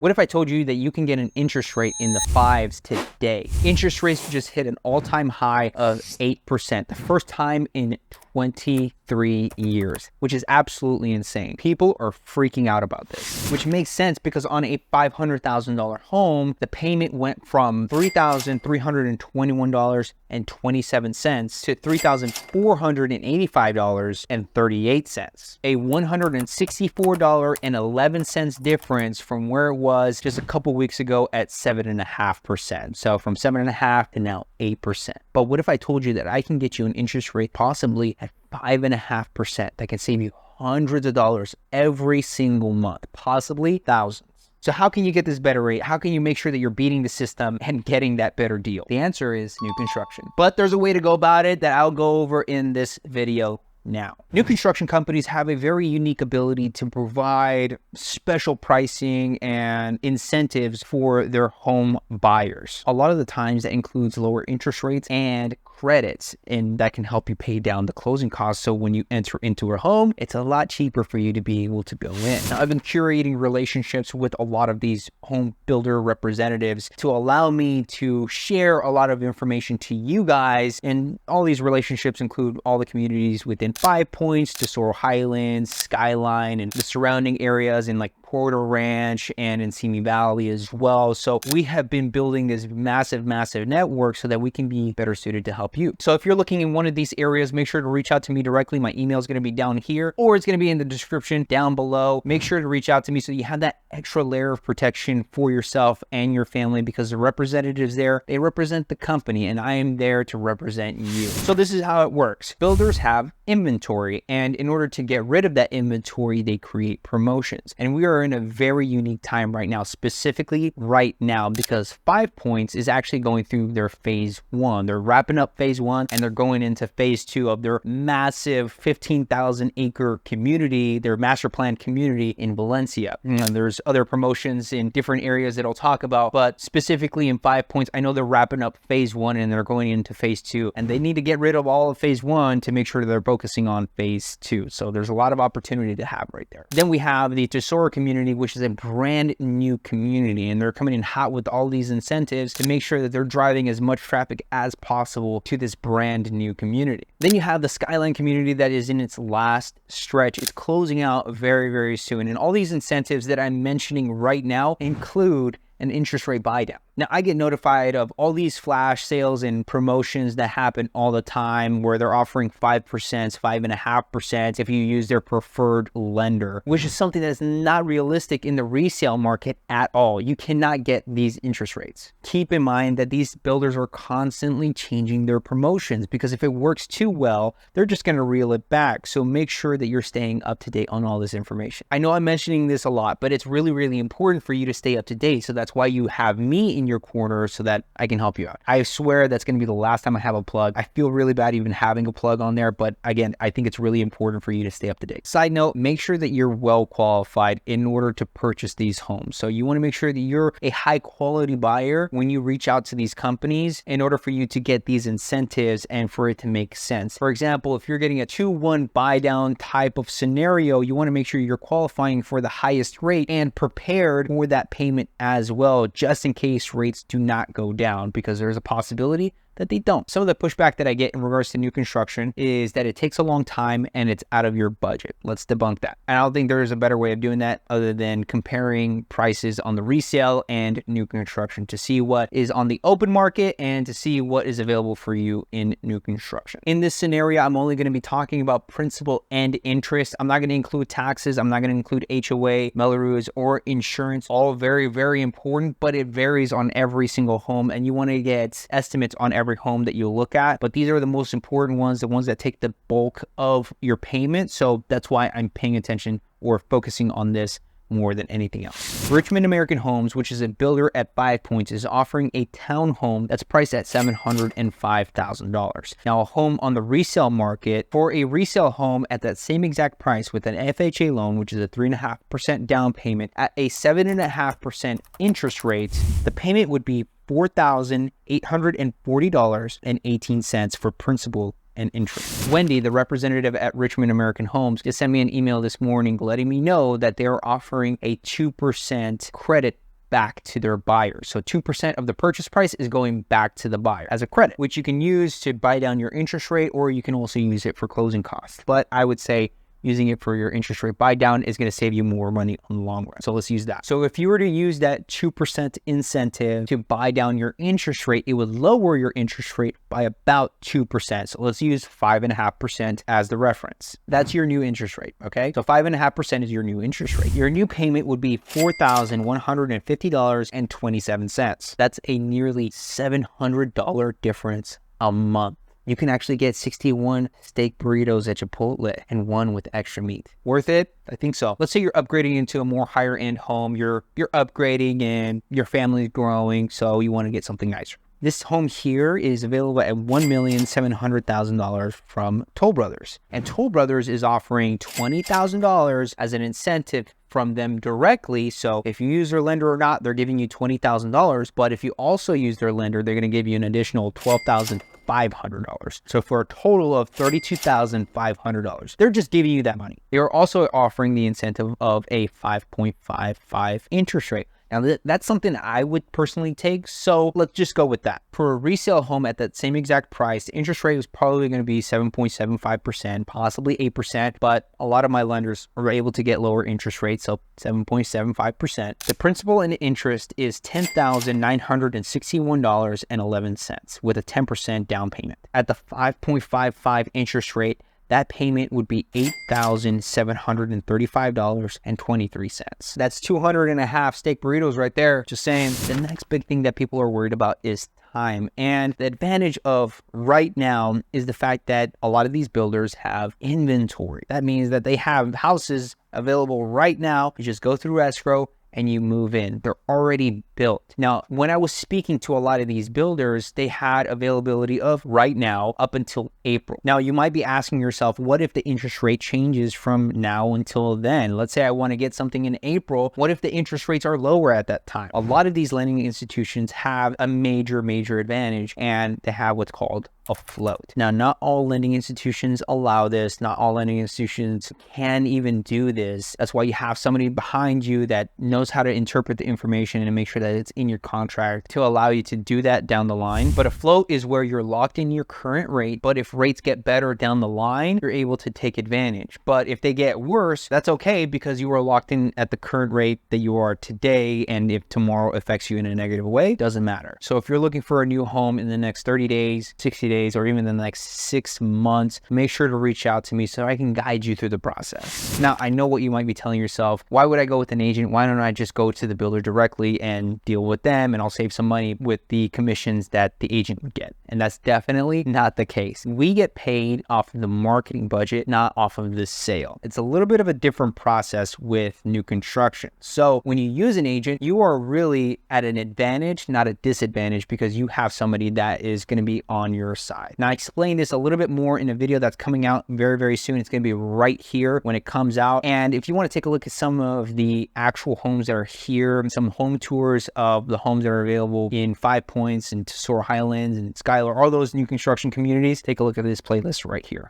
What if I told you that you can get an interest rate in the fives today? Interest rates just hit an all-time high of 8%, the first time in 23 years, which is absolutely insane. People are freaking out about this, which makes sense because on a $500,000 home, the payment went from $3,321.27 to $3,485.38, a $164.11 difference from where it was just a couple weeks ago at 7.5%. So from 7.5% to now 8%. But what if I told you that I can get you an interest rate possibly at 5.5% that can save you hundreds of dollars every single month, possibly thousands? So how can you get this better rate? How can you make sure that you're beating the system and getting that better deal? The answer is new construction. But there's a way to go about it that I'll go over in this video now. New construction companies have a very unique ability to provide special pricing and incentives for their home buyers. A lot of the times that includes lower interest rates and credits, and that can help you pay down the closing costs. So when you enter into a home, it's a lot cheaper for you to be able to go in. Now, I've been curating relationships with a lot of these home builder representatives to allow me to share a lot of information to you guys. And all these relationships include all the communities within 5 Points, Tesoro Highlands, Skyline, and the surrounding areas in like Porter Ranch and in Simi Valley as well. So we have been building this massive network so that we can be better suited to help you. So if you're looking in one of these areas, make sure to reach out to me directly. My email is going to be down here, or it's going to be in the description down below. Make sure to reach out to me so you have that extra layer of protection for yourself and your family, because the representatives there, they represent the company and I am there to represent you. So this is how it works. Builders have inventory, and in order to get rid of that inventory, they create promotions. And we are in a very unique time right now, specifically right now, because 5 Points is actually going through their phase 1. They're wrapping up phase 1 and they're going into phase 2 of their massive 15,000 acre community, their master plan community in Valencia. And there's other promotions in different areas that I'll talk about, but specifically in 5 Points, I know they're wrapping up phase 1 and they're going into phase 2, and they need to get rid of all of phase 1 to make sure they're focusing on phase 2. So there's a lot of opportunity to have right there. Then we have the Tesoro community, which is a brand new community, and they're coming in hot with all these incentives to make sure that they're driving as much traffic as possible to this brand new community. Then you have the Skyline community that is in its last stretch. It's closing out very soon, and all these incentives that I'm mentioning right now include an interest rate buy down. Now, I get notified of all these flash sales and promotions that happen all the time where they're offering 5%, 5.5% if you use their preferred lender, which is something that's not realistic in the resale market at all. You cannot get these interest rates. Keep in mind that these builders are constantly changing their promotions, because if it works too well, they're just going to reel it back. So make sure that you're staying up to date on all this information. I know I'm mentioning this a lot, but it's really important for you to stay up to date. So that's why you have me in your corner so that I can help you out. I swear that's going to be the last time I have a plug. I feel really bad even having a plug on there, but again, I think it's really important for you to stay up to date. Side note, make sure that you're well qualified in order to purchase these homes. So you want to make sure that you're a high quality buyer when you reach out to these companies in order for you to get these incentives and for it to make sense. For example, if you're getting a 2-1 buy down type of scenario, you want to make sure you're qualifying for the highest rate and prepared for that payment as well, just in case rates do not go down, because there's a possibility that they don't. Some of the pushback that I get in regards to new construction is that it takes a long time and it's out of your budget. Let's debunk that. I don't think there's a better way of doing that other than comparing prices on the resale and new construction to see what is on the open market and to see what is available for you in new construction. In this scenario, I'm only going to be talking about principal and interest. I'm not going to include taxes. I'm not going to include HOA, Melrose, or insurance. All very important, but it varies on every single home, and you want to get estimates on every home that you look at. But these are the most important ones, the ones that take the bulk of your payment. So that's why I'm paying attention or focusing on this more than anything else. Richmond American Homes, which is a builder at 5 Points, is offering a townhome that's priced at $705,000. Now, a home on the resale market, for a resale home at that same exact price with an FHA loan, which is a 3.5% down payment at a 7.5% interest rate, the payment would be $4,840.18 for principal and interest. Wendy, the representative at Richmond American Homes, just sent me an email this morning letting me know that they're offering a 2% credit back to their buyer. So 2% of the purchase price is going back to the buyer as a credit, which you can use to buy down your interest rate, or you can also use it for closing costs. But I would say using it for your interest rate buy down is going to save you more money in the long run. So let's use that. So if you were to use that 2% incentive to buy down your interest rate, it would lower your interest rate by about 2%. So let's use 5.5% as the reference. That's your new interest rate, okay? So 5.5% is your new interest rate. Your new payment would be $4,150.27. That's a nearly $700 difference a month. You can actually get 61 steak burritos at Chipotle and one with extra meat. Worth it? I think so. Let's say you're upgrading into a more higher end home. You're upgrading and your family's growing, so you want to get something nicer. This home here is available at $1,700,000 from Toll Brothers. And Toll Brothers is offering $20,000 as an incentive from them directly. So if you use their lender or not, they're giving you $20,000. But if you also use their lender, they're going to give you an additional $12,500. So for a total of $32,500, they're just giving you that money. They are also offering the incentive of a 5.55 interest rate. Now, that's something I would personally take, so let's just go with that. For a resale home at that same exact price, the interest rate was probably going to be 7.75%, possibly 8%, but a lot of my lenders are able to get lower interest rates, so 7.75%. The principal and interest is $10,961.11 with a 10% down payment. At the 5.55 interest rate, that payment would be $8,735.23. That's 200.5 steak burritos right there. Just saying. The next big thing that people are worried about is time. And the advantage of right now is the fact that a lot of these builders have inventory. That means that they have houses available right now. You just go through escrow and you move in. They're already built. Now, when I was speaking to a lot of these builders, they had availability of right now up until April. Now, you might be asking yourself, what if the interest rate changes from now until then? Let's say I want to get something in April. What if the interest rates are lower at that time? A lot of these lending institutions have a major advantage, and they have what's called a float. Now, not all lending institutions allow this. Not all lending institutions can even do this. That's why you have somebody behind you that knows how to interpret the information and make sure that it's in your contract to allow you to do that down the line. But a float is where you're locked in your current rate, but if rates get better down the line, you're able to take advantage. But if they get worse, that's okay, because you are locked in at the current rate that you are today, and if tomorrow affects you in a negative way, doesn't matter. So if you're looking for a new home in the next 30 days, 60 days, or even the next 6 months, make sure to reach out to me so I can guide you through the process. Now, I know what you might be telling yourself. Why would I go with an agent? Why don't I just go to the builder directly and deal with them, and I'll save some money with the commissions that the agent would get? And that's definitely not the case. We get paid off of the marketing budget, not off of the sale. It's a little bit of a different process with new construction. So when you use an agent, you are really at an advantage, not a disadvantage, because you have somebody that is going to be on your side. Now, I explained this a little bit more in a video that's coming out very soon. It's going to be right here when it comes out. And if you want to take a look at some of the actual homes that are here, some home tours of the homes that are available in 5 Points and Tesoro Highlands and Skyline, all those new construction communities, take a look at this playlist right here.